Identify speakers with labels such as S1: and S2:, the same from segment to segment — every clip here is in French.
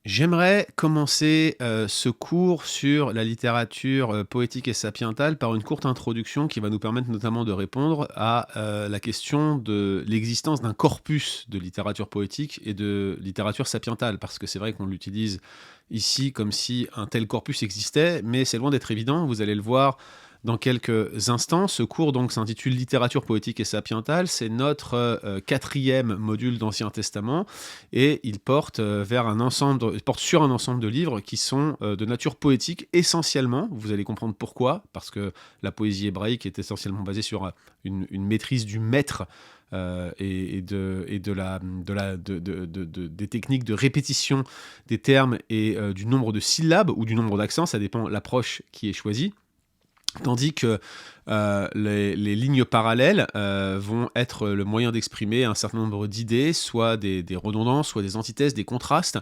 S1: J'aimerais commencer ce cours sur la littérature poétique et sapientale par une courte introduction qui va nous permettre notamment de répondre à la question de l'existence d'un corpus de littérature poétique et de littérature sapientale, parce que c'est vrai qu'on l'utilise ici comme si un tel corpus existait, mais c'est loin d'être évident, vous allez le voir dans quelques instants. Ce cours donc s'intitule Littérature poétique et sapientale, c'est notre quatrième module d'Ancien Testament, et il porte sur un ensemble de livres qui sont de nature poétique essentiellement. Vous allez comprendre pourquoi, parce que la poésie hébraïque est essentiellement basée sur une maîtrise du maître des techniques de répétition des termes et du nombre de syllabes ou du nombre d'accents, ça dépend de l'approche qui est choisie. Tandis que les lignes parallèles vont être le moyen d'exprimer un certain nombre d'idées, soit des redondances, soit des antithèses, des contrastes,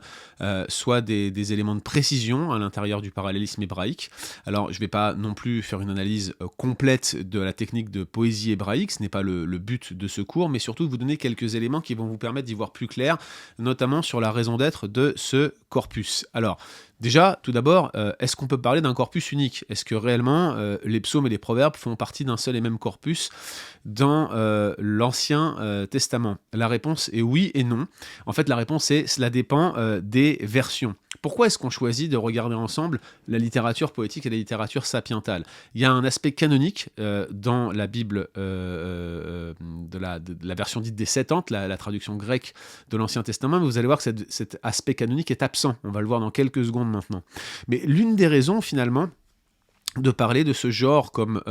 S1: soit des éléments de précision à l'intérieur du parallélisme hébraïque. Alors, je ne vais pas non plus faire une analyse complète de la technique de poésie hébraïque, ce n'est pas le but de ce cours, mais surtout de vous donner quelques éléments qui vont vous permettre d'y voir plus clair, notamment sur la raison d'être de ce corpus. Alors, déjà, tout d'abord, est-ce qu'on peut parler d'un corpus unique? Est-ce que réellement les psaumes et les proverbes font partie d'un seul et même corpus dans l'Ancien Testament? La réponse est oui et non. En fait, la réponse est cela dépend des versions. Pourquoi est-ce qu'on choisit de regarder ensemble la littérature poétique et la littérature sapientale? Il y a un aspect canonique dans la Bible de la version dite des Septante, la traduction grecque de l'Ancien Testament, mais vous allez voir que cet aspect canonique est absent. On va le voir dans quelques secondes maintenant. Mais l'une des raisons, finalement, de parler de ce genre comme,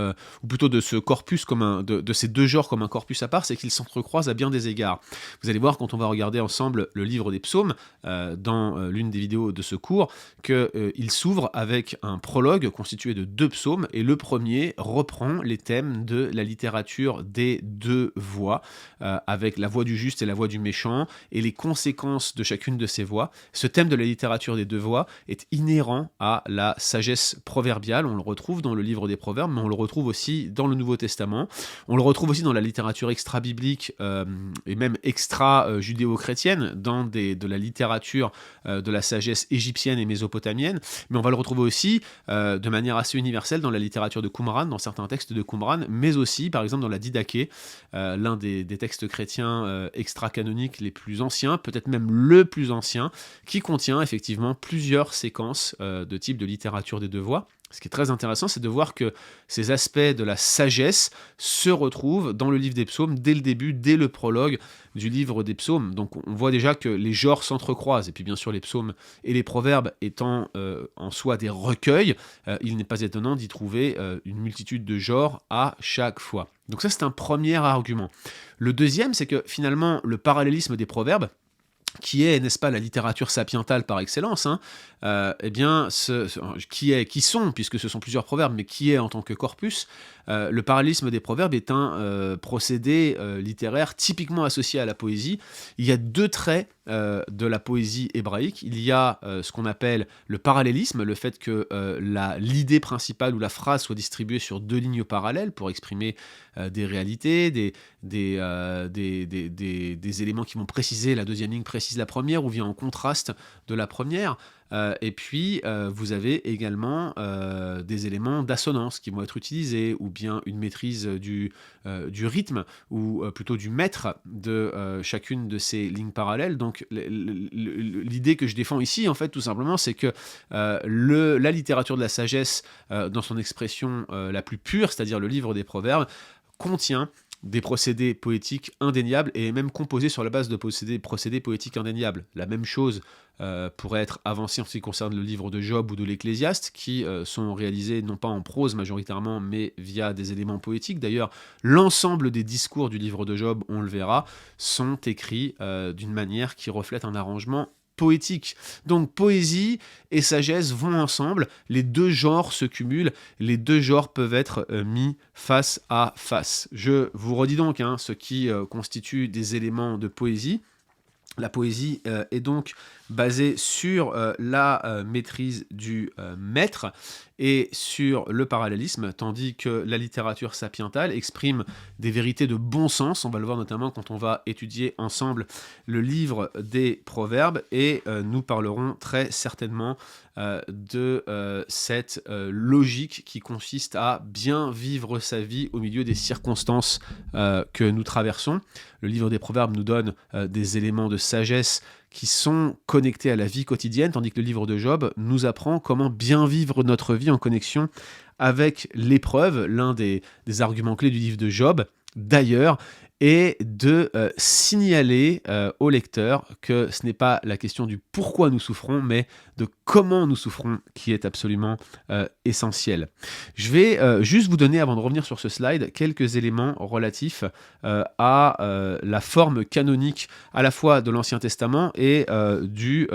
S1: ou plutôt de ce corpus comme de ces deux genres comme un corpus à part, c'est qu'ils s'entrecroisent à bien des égards. Vous allez voir quand on va regarder ensemble le livre des psaumes, dans l'une des vidéos de ce cours, qu'il s'ouvre avec un prologue constitué de deux psaumes, et le premier reprend les thèmes de la littérature des deux voix, avec la voix du juste et la voix du méchant, et les conséquences de chacune de ces voix. Ce thème de la littérature des deux voix est inhérent à la sagesse proverbiale. On le retrouve dans le livre des Proverbes, mais on le retrouve aussi dans le Nouveau Testament. On le retrouve aussi dans la littérature extra-biblique et même extra-judéo-chrétienne, dans de la littérature de la sagesse égyptienne et mésopotamienne, mais on va le retrouver aussi de manière assez universelle dans la littérature de Qumran, dans certains textes de Qumran, mais aussi par exemple dans la Didaché, l'un des textes chrétiens extra-canoniques les plus anciens, peut-être même le plus ancien, qui contient effectivement plusieurs séquences de type de littérature des deux voix. Ce qui est très intéressant, c'est de voir que ces aspects de la sagesse se retrouvent dans le livre des psaumes dès le début, dès le prologue du livre des psaumes. Donc on voit déjà que les genres s'entrecroisent. Et puis bien sûr les psaumes et les proverbes étant en soi des recueils, il n'est pas étonnant d'y trouver une multitude de genres à chaque fois. Donc ça c'est un premier argument. Le deuxième, c'est que finalement le parallélisme des proverbes, qui est, n'est-ce pas, la littérature sapientale par excellence, hein, eh bien, qui sont, puisque ce sont plusieurs proverbes, mais qui est en tant que corpus, le parallélisme des proverbes est un procédé littéraire typiquement associé à la poésie. Il y a deux traits de la poésie hébraïque. Il y a ce qu'on appelle le parallélisme, le fait que l'idée principale ou la phrase soit distribuée sur deux lignes parallèles pour exprimer des réalités, des éléments qui vont préciser la deuxième ligne précise la première ou vient en contraste de la première. Et puis, vous avez également des éléments d'assonance qui vont être utilisés, ou bien une maîtrise du rythme, ou plutôt du mètre de chacune de ces lignes parallèles. Donc, l'idée que je défends ici, en fait, tout simplement, c'est que la littérature de la sagesse, dans son expression la plus pure, c'est-à-dire le livre des Proverbes, contient des procédés poétiques indéniables et même composés sur la base de procédés poétiques indéniables. La même chose pourrait être avancée en ce qui concerne le livre de Job ou de l'Ecclésiaste, qui sont réalisés non pas en prose majoritairement, mais via des éléments poétiques. D'ailleurs, l'ensemble des discours du livre de Job, on le verra, sont écrits d'une manière qui reflète un arrangement poétique. Donc poésie et sagesse vont ensemble, les deux genres se cumulent, les deux genres peuvent être mis face à face. Je vous redis donc ce qui constitue des éléments de poésie. La poésie est donc basée sur la maîtrise du maître et sur le parallélisme, tandis que la littérature sapientale exprime des vérités de bon sens. On va le voir notamment quand on va étudier ensemble le livre des Proverbes, et nous parlerons très certainement de cette logique qui consiste à bien vivre sa vie au milieu des circonstances que nous traversons. Le livre des Proverbes nous donne des éléments de sagesse qui sont connectés à la vie quotidienne, tandis que le livre de Job nous apprend comment bien vivre notre vie en connexion avec l'épreuve. L'un des arguments clés du livre de Job, d'ailleurs, est de signaler au lecteur que ce n'est pas la question du pourquoi nous souffrons, mais de comment nous souffrons qui est absolument essentiel. Je vais juste vous donner, avant de revenir sur ce slide, quelques éléments relatifs à la forme canonique à la fois de l'Ancien Testament et du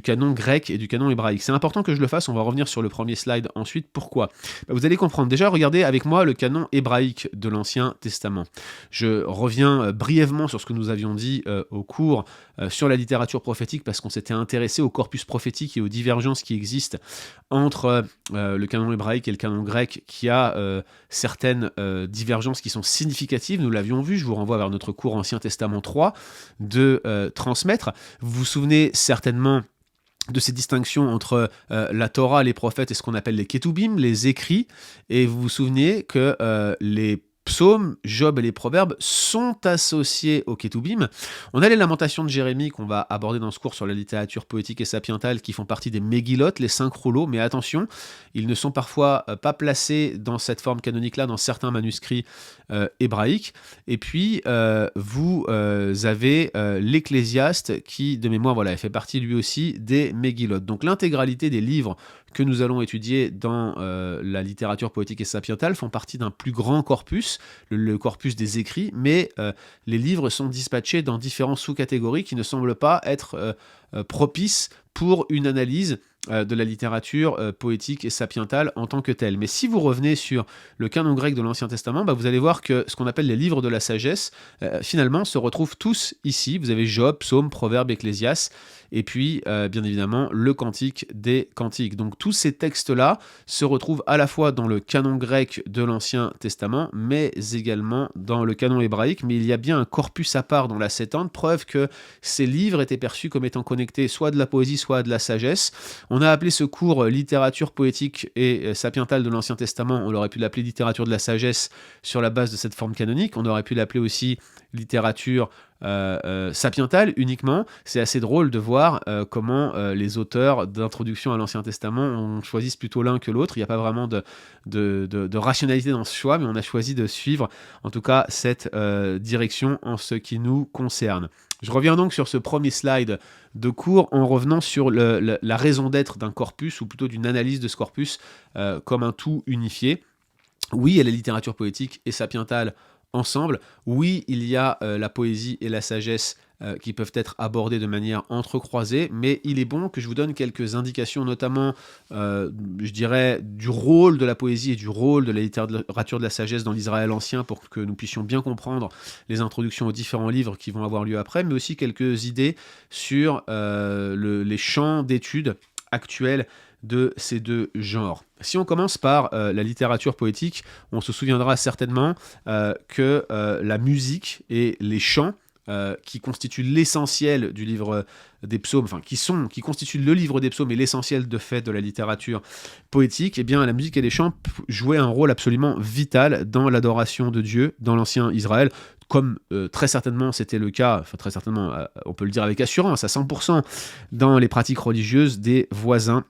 S1: canon grec et du canon hébraïque. C'est important que je le fasse, on va revenir sur le premier slide ensuite. Pourquoi ? Vous allez comprendre. Déjà, regardez avec moi le canon hébraïque de l'Ancien Testament. Je reviens brièvement sur ce que nous avions dit au cours sur la littérature prophétique, parce qu'on s'était intéressé au corpus prophétique et aux divergences qui existent entre le canon hébraïque et le canon grec, qui a certaines divergences qui sont significatives. Nous l'avions vu, je vous renvoie vers notre cours Ancien Testament 3 de transmettre. Vous vous souvenez certainement de ces distinctions entre la Torah, les prophètes et ce qu'on appelle les Ketubim, les écrits, et vous vous souvenez que les psaumes, Job et les proverbes sont associés aux Ketubim. On a les lamentations de Jérémie qu'on va aborder dans ce cours sur la littérature poétique et sapientale, qui font partie des Megillot, les 5 rouleaux, mais attention, ils ne sont parfois pas placés dans cette forme canonique-là dans certains manuscrits hébraïques. Et puis, vous avez l'Ecclésiaste qui, de mémoire, voilà, fait partie lui aussi des Megillot. Donc l'intégralité des livres que nous allons étudier dans la littérature poétique et sapientale font partie d'un plus grand corpus, le corpus des écrits, mais les livres sont dispatchés dans différentes sous-catégories qui ne semblent pas être propices pour une analyse de la littérature poétique et sapientale en tant que telle. Mais si vous revenez sur le canon grec de l'Ancien Testament, vous allez voir que ce qu'on appelle les livres de la sagesse, finalement, se retrouvent tous ici. Vous avez Job, Psaume, Proverbe, Ecclésiaste, et puis, bien évidemment, le Cantique des Cantiques. Donc, tous ces textes-là se retrouvent à la fois dans le canon grec de l'Ancien Testament, mais également dans le canon hébraïque. Mais il y a bien un corpus à part dans la Septante, preuve que ces livres étaient perçus comme étant connectés soit de la poésie, soit de la sagesse. On a appelé ce cours littérature poétique et sapientale de l'Ancien Testament. On aurait pu l'appeler littérature de la sagesse sur la base de cette forme canonique. On aurait pu l'appeler aussi littérature sapientale uniquement. C'est assez drôle de voir comment les auteurs d'introduction à l'Ancien Testament on choisissent plutôt l'un que l'autre. Il n'y a pas vraiment de rationalité dans ce choix, mais on a choisi de suivre en tout cas cette direction en ce qui nous concerne. Je reviens donc sur ce premier slide de cours en revenant sur la raison d'être d'un corpus, ou plutôt d'une analyse de ce corpus comme un tout unifié. Oui, il y a la littérature poétique et sapientale ensemble. Oui, il y a la poésie et la sagesse qui peuvent être abordées de manière entrecroisée, mais il est bon que je vous donne quelques indications, notamment, je dirais, du rôle de la poésie et du rôle de la littérature de la sagesse dans l'Israël ancien, pour que nous puissions bien comprendre les introductions aux différents livres qui vont avoir lieu après, mais aussi quelques idées sur les champs d'études actuels de ces deux genres. Si on commence par la littérature poétique, on se souviendra certainement que la musique et les chants qui constituent l'essentiel du livre des psaumes, enfin qui constituent le livre des psaumes et l'essentiel de fait de la littérature poétique, eh bien la musique et les chants jouaient un rôle absolument vital dans l'adoration de Dieu dans l'ancien Israël, comme très certainement c'était le cas, enfin très certainement, on peut le dire avec assurance, à 100%, dans les pratiques religieuses des voisins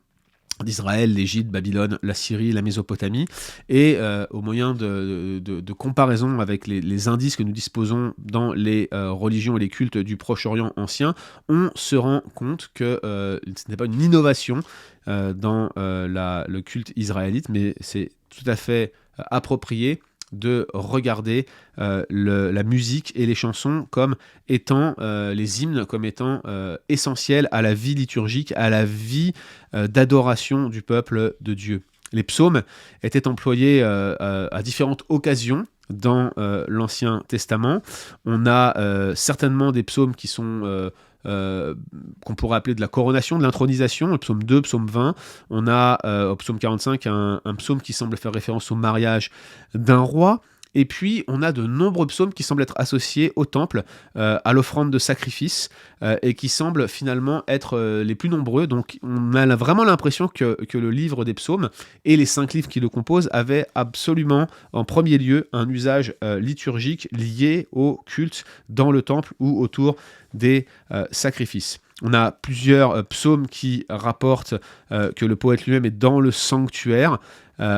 S1: d'Israël, l'Égypte, Babylone, la Syrie, la Mésopotamie, et au moyen de comparaison avec les indices que nous disposons dans les religions et les cultes du Proche-Orient ancien, on se rend compte que ce n'est pas une innovation dans le culte israélite, mais c'est tout à fait approprié de regarder la musique et les chansons comme étant, les hymnes comme étant essentiels à la vie liturgique, à la vie d'adoration du peuple de Dieu. Les psaumes étaient employés à différentes occasions dans l'Ancien Testament. On a certainement des psaumes qui sont qu'on pourrait appeler de la coronation, de l'intronisation, le psaume 2, psaume 20. On a au psaume 45 un psaume qui semble faire référence au mariage d'un roi. Et puis, on a de nombreux psaumes qui semblent être associés au temple, à l'offrande de sacrifice, et qui semblent finalement être les plus nombreux. Donc, on a vraiment l'impression que le livre des psaumes et les 5 livres qui le composent avaient absolument, en premier lieu, un usage liturgique lié au culte dans le temple ou autour des sacrifices. On a plusieurs psaumes qui rapportent que le poète lui-même est dans le sanctuaire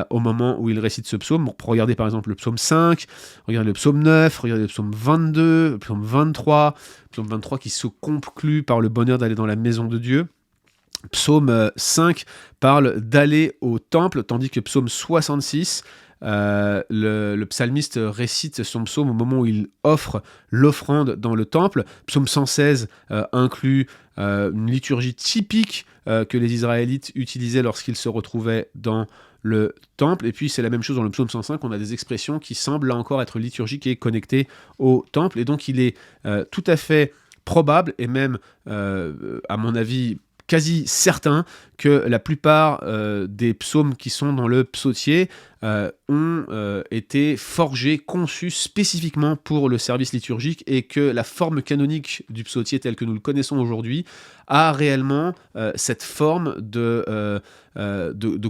S1: au moment où il récite ce psaume. Regardez par exemple le psaume 5, regardez le psaume 9, regardez le psaume 22, le psaume 23, le psaume 23 qui se conclut par le bonheur d'aller dans la maison de Dieu. Psaume 5 parle d'aller au temple, tandis que psaume 66, le psalmiste récite son psaume au moment où il offre l'offrande dans le temple. Psaume 116 inclut une liturgie typique que les Israélites utilisaient lorsqu'ils se retrouvaient dans le temple. Et puis c'est la même chose dans le psaume 105, on a des expressions qui semblent là encore être liturgiques et connectées au temple. Et donc il est tout à fait probable, et même à mon avis quasi certain, que la plupart des psaumes qui sont dans le psautier ont été forgés, conçus spécifiquement pour le service liturgique, et que la forme canonique du psautier tel que nous le connaissons aujourd'hui a réellement cette forme de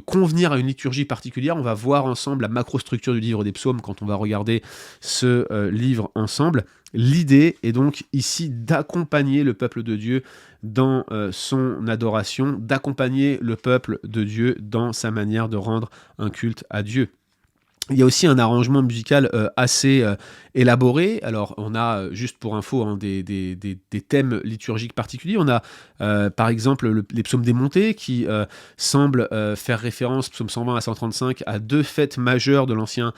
S1: convenir à une liturgie particulière. On va voir ensemble la macrostructure du livre des psaumes quand on va regarder ce livre ensemble. L'idée est donc ici d'accompagner le peuple de Dieu dans son adoration, d'accompagner le peuple de Dieu dans sa manière de rendre un culte à Dieu. Il y a aussi un arrangement musical assez élaboré. Alors, on a, juste pour info, des thèmes liturgiques particuliers. On a, par exemple, les psaumes des montées qui semblent faire référence, psaume 120 à 135, à 2 fêtes majeures de l'Ancien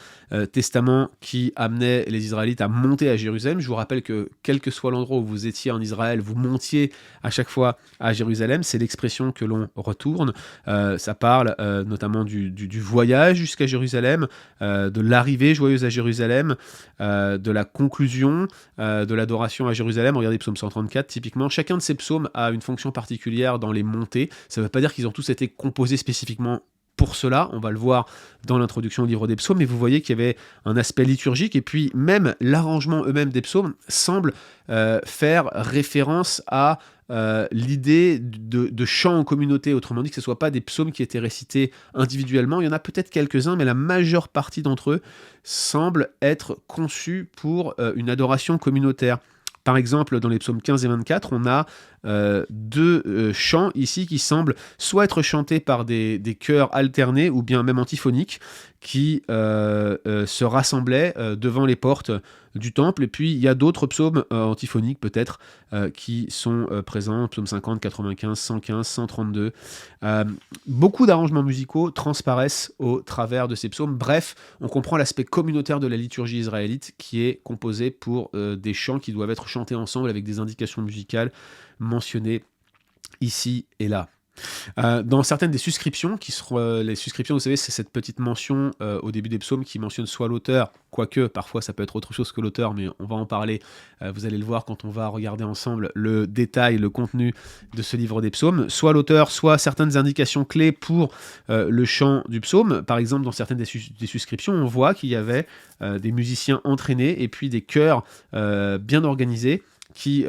S1: Testament qui amenaient les Israélites à monter à Jérusalem. Je vous rappelle que, quel que soit l'endroit où vous étiez en Israël, vous montiez à chaque fois à Jérusalem. C'est l'expression que l'on retourne. Ça parle notamment du voyage jusqu'à Jérusalem, de l'arrivée joyeuse à Jérusalem, de la conclusion de l'adoration à Jérusalem. Regardez psaume 134, typiquement. Chacun de ces psaumes a une fonction particulière dans les montées. Ça ne veut pas dire qu'ils ont tous été composés spécifiquement pour cela, on va le voir dans l'introduction au livre des psaumes, mais vous voyez qu'il y avait un aspect liturgique, et puis même l'arrangement eux-mêmes des psaumes semble faire référence à l'idée de chant en communauté, autrement dit que ce ne soit pas des psaumes qui étaient récités individuellement. Il y en a peut-être quelques-uns, mais la majeure partie d'entre eux semble être conçue pour une adoration communautaire. Par exemple, dans les psaumes 15 et 24, on a 2 chants ici qui semblent soit être chantés par des chœurs alternés ou bien même antiphoniques qui se rassemblaient devant les portes du temple. Et puis il y a d'autres psaumes antiphoniques peut-être qui sont présents, psaume 50, 95, 115, 132. Beaucoup d'arrangements musicaux transparaissent au travers de ces psaumes. Bref, on comprend l'aspect communautaire de la liturgie israélite qui est composée pour des chants qui doivent être chantés ensemble avec des indications musicales mentionnées ici et là. Dans certaines des suscriptions, qui seront les suscriptions, vous savez, c'est cette petite mention au début des psaumes qui mentionne soit l'auteur, quoique parfois ça peut être autre chose que l'auteur, mais on va en parler, vous allez le voir quand on va regarder ensemble le détail, le contenu de ce livre des psaumes, soit l'auteur, soit certaines indications clés pour le chant du psaume. Par exemple, dans certaines des suscriptions, on voit qu'il y avait des musiciens entraînés et puis des chœurs bien organisés qui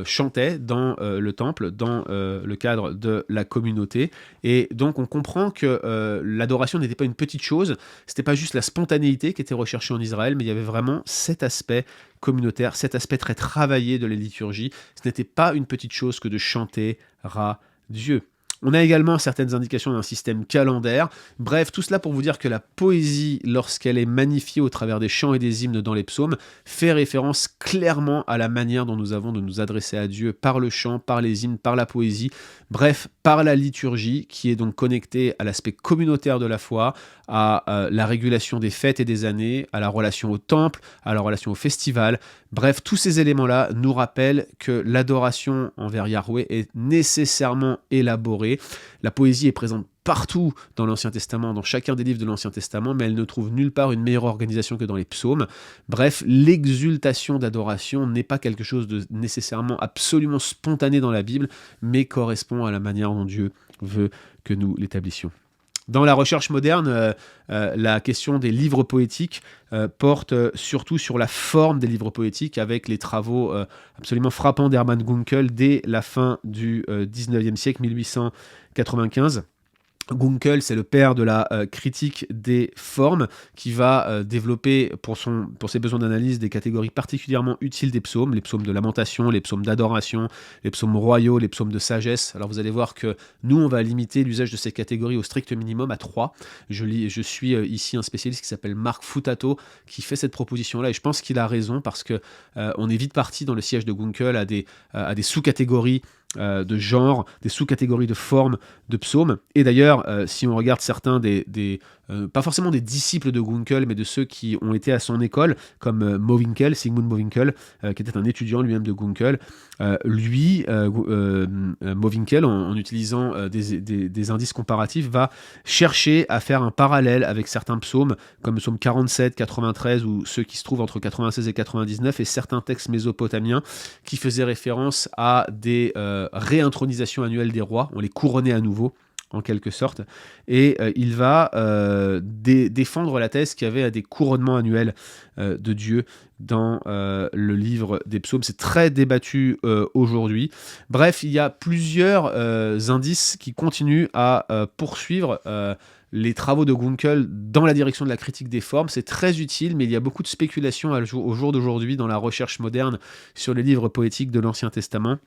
S1: chantaient dans le temple, dans le cadre de la communauté. Et donc on comprend que l'adoration n'était pas une petite chose, c'était pas juste la spontanéité qui était recherchée en Israël, mais il y avait vraiment cet aspect communautaire, cet aspect très travaillé de la liturgie. Ce n'était pas une petite chose que de chanter à Dieu. On a également certaines indications d'un système calendaire. Bref, tout cela pour vous dire que la poésie, lorsqu'elle est magnifiée au travers des chants et des hymnes dans les psaumes, fait référence clairement à la manière dont nous avons de nous adresser à Dieu par le chant, par les hymnes, par la poésie, bref, par la liturgie, qui est donc connectée à l'aspect communautaire de la foi, à la régulation des fêtes et des années, à la relation au temple, à la relation au festival, Bref, tous ces éléments-là nous rappellent que l'adoration envers Yahweh est nécessairement élaborée. La poésie est présente partout dans l'Ancien Testament, dans chacun des livres de l'Ancien Testament, mais elle ne trouve nulle part une meilleure organisation que dans les psaumes. Bref, l'exultation d'adoration n'est pas quelque chose de nécessairement absolument spontané dans la Bible, mais correspond à la manière dont Dieu veut que nous l'établissions. Dans la recherche moderne, la question des livres poétiques porte surtout sur la forme des livres poétiques, avec les travaux absolument frappants d'Hermann Gunkel dès la fin du 19e siècle, 1895. Gunkel, c'est le père de la critique des formes, qui va développer pour ses besoins d'analyse des catégories particulièrement utiles des psaumes, les psaumes de lamentation, les psaumes d'adoration, les psaumes royaux, les psaumes de sagesse. Alors vous allez voir que nous, on va limiter l'usage de ces catégories au strict minimum à 3. Je suis ici un spécialiste qui s'appelle Marc Futato, qui fait cette proposition-là, et je pense qu'il a raison, parce que on est vite parti dans le siège de Gunkel à des sous-catégories de genre, des sous-catégories de formes de psaumes. Et d'ailleurs, si on regarde certains pas forcément des disciples de Gunkel, mais de ceux qui ont été à son école, comme Mowinckel, Sigmund Mowinckel, qui était un étudiant lui-même de Gunkel, Mowinckel, en utilisant des indices comparatifs, va chercher à faire un parallèle avec certains psaumes, comme le psaume 47, 93, ou ceux qui se trouvent entre 96 et 99, et certains textes mésopotamiens qui faisaient référence à des réintronisations annuelles des rois. On les couronnait à nouveau, en quelque sorte, et il va défendre la thèse qu'il y avait des couronnements annuels de Dieu dans le livre des psaumes. C'est très débattu aujourd'hui. Bref, il y a plusieurs indices qui continuent à poursuivre les travaux de Gunkel dans la direction de la critique des formes. C'est très utile, mais il y a beaucoup de spéculations au jour d'aujourd'hui dans la recherche moderne sur les livres poétiques de l'Ancien Testament.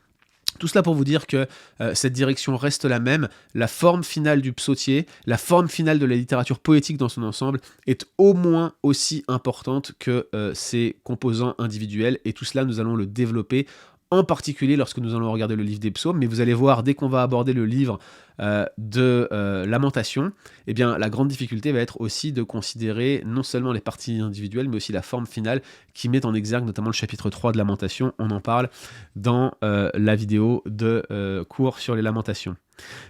S1: Tout cela pour vous dire que cette direction reste la même. La forme finale du psautier, la forme finale de la littérature poétique dans son ensemble est au moins aussi importante que ses composants individuels. Et tout cela, nous allons le développer, en particulier lorsque nous allons regarder le livre des psaumes. Mais vous allez voir, dès qu'on va aborder le livre de Lamentation, eh bien, la grande difficulté va être aussi de considérer non seulement les parties individuelles, mais aussi la forme finale qui met en exergue notamment le chapitre 3 de Lamentation. On en parle dans la vidéo de cours sur les Lamentations.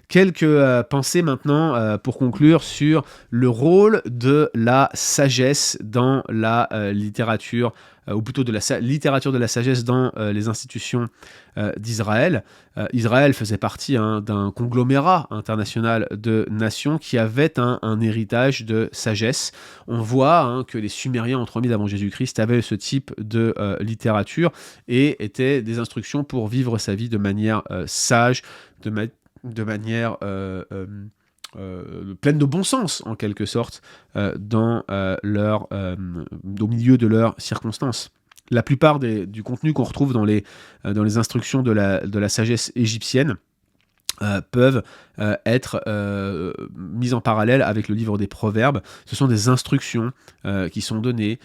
S1: Quelques pensées maintenant pour conclure sur le rôle de la sagesse dans la littérature, ou plutôt de la littérature de la sagesse dans les institutions d'Israël. Israël faisait partie d'un conglomérat international de nations qui avait un héritage de sagesse. On voit que les Sumériens en 3000 avant Jésus-Christ avaient ce type de littérature et étaient des instructions pour vivre sa vie de manière sage, de manière pleine de bon sens, en quelque sorte, au milieu de leurs circonstances. La plupart du contenu qu'on retrouve dans les instructions de la sagesse égyptienne peuvent être mis en parallèle avec le livre des Proverbes. Ce sont des instructions qui sont données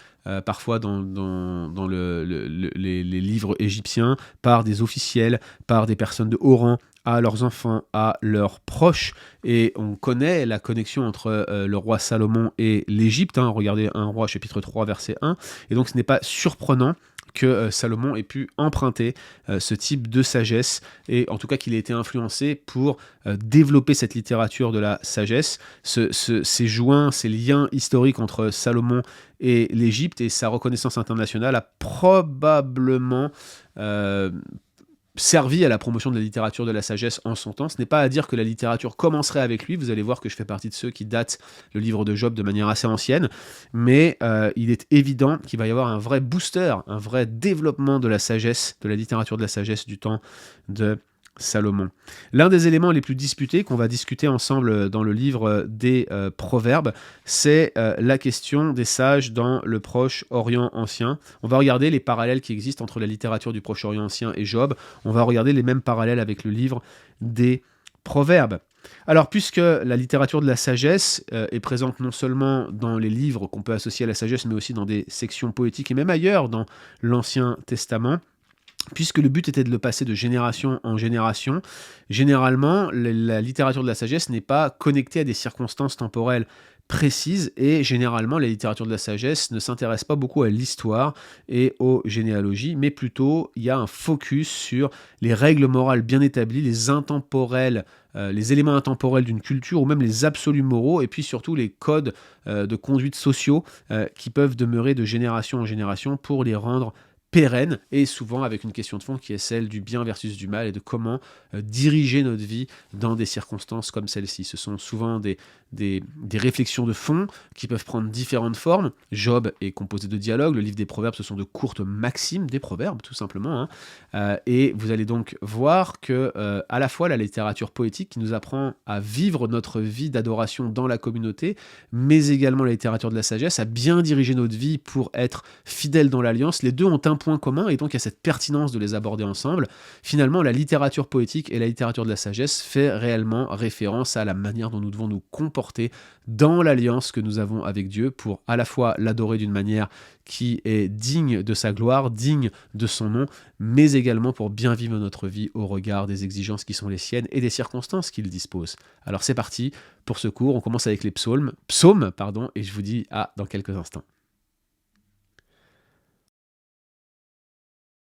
S1: parfois dans les livres égyptiens par des officiels, par des personnes de haut rang, à leurs enfants, à leurs proches, et on connaît la connexion entre le roi Salomon et l'Égypte. Regardez 1 Roi chapitre 3 verset 1, et donc ce n'est pas surprenant que Salomon ait pu emprunter ce type de sagesse, et en tout cas qu'il ait été influencé pour développer cette littérature de la sagesse, ces joints, ces liens historiques entre Salomon et l'Égypte et sa reconnaissance internationale a probablement servi à la promotion de la littérature de la sagesse en son temps. Ce n'est pas à dire que la littérature commencerait avec lui, vous allez voir que je fais partie de ceux qui datent le livre de Job de manière assez ancienne, mais il est évident qu'il va y avoir un vrai booster, un vrai développement de la sagesse, de la littérature de la sagesse du temps de Salomon. L'un des éléments les plus disputés qu'on va discuter ensemble dans le livre des Proverbes, c'est la question des sages dans le Proche-Orient ancien. On va regarder les parallèles qui existent entre la littérature du Proche-Orient ancien et Job. On va regarder les mêmes parallèles avec le livre des Proverbes. Alors, puisque la littérature de la sagesse est présente non seulement dans les livres qu'on peut associer à la sagesse, mais aussi dans des sections poétiques et même ailleurs dans l'Ancien Testament, puisque le but était de le passer de génération en génération, généralement, la littérature de la sagesse n'est pas connectée à des circonstances temporelles précise et généralement la littérature de la sagesse ne s'intéresse pas beaucoup à l'histoire et aux généalogies, mais plutôt il y a un focus sur les règles morales bien établies, les intemporels, les éléments intemporels d'une culture ou même les absolus moraux et puis surtout les codes de conduite sociaux qui peuvent demeurer de génération en génération pour les rendre pérennes et souvent avec une question de fond qui est celle du bien versus du mal et de comment diriger notre vie dans des circonstances comme celle-ci. Ce sont souvent des réflexions de fond qui peuvent prendre différentes formes. Job est composé de dialogues, le livre des proverbes, ce sont de courtes maximes des proverbes, tout simplement. Hein. Et vous allez donc voir que à la fois la littérature poétique qui nous apprend à vivre notre vie d'adoration dans la communauté, mais également la littérature de la sagesse, à bien diriger notre vie pour être fidèle dans l'alliance, les deux ont un point commun et donc il y a cette pertinence de les aborder ensemble. Finalement, la littérature poétique et la littérature de la sagesse fait réellement référence à la manière dont nous devons nous comporter dans l'alliance que nous avons avec Dieu pour à la fois l'adorer d'une manière qui est digne de sa gloire, digne de son nom, mais également pour bien vivre notre vie au regard des exigences qui sont les siennes et des circonstances qu'il dispose. Alors c'est parti pour ce cours, on commence avec les psaumes, et je vous dis à dans quelques instants.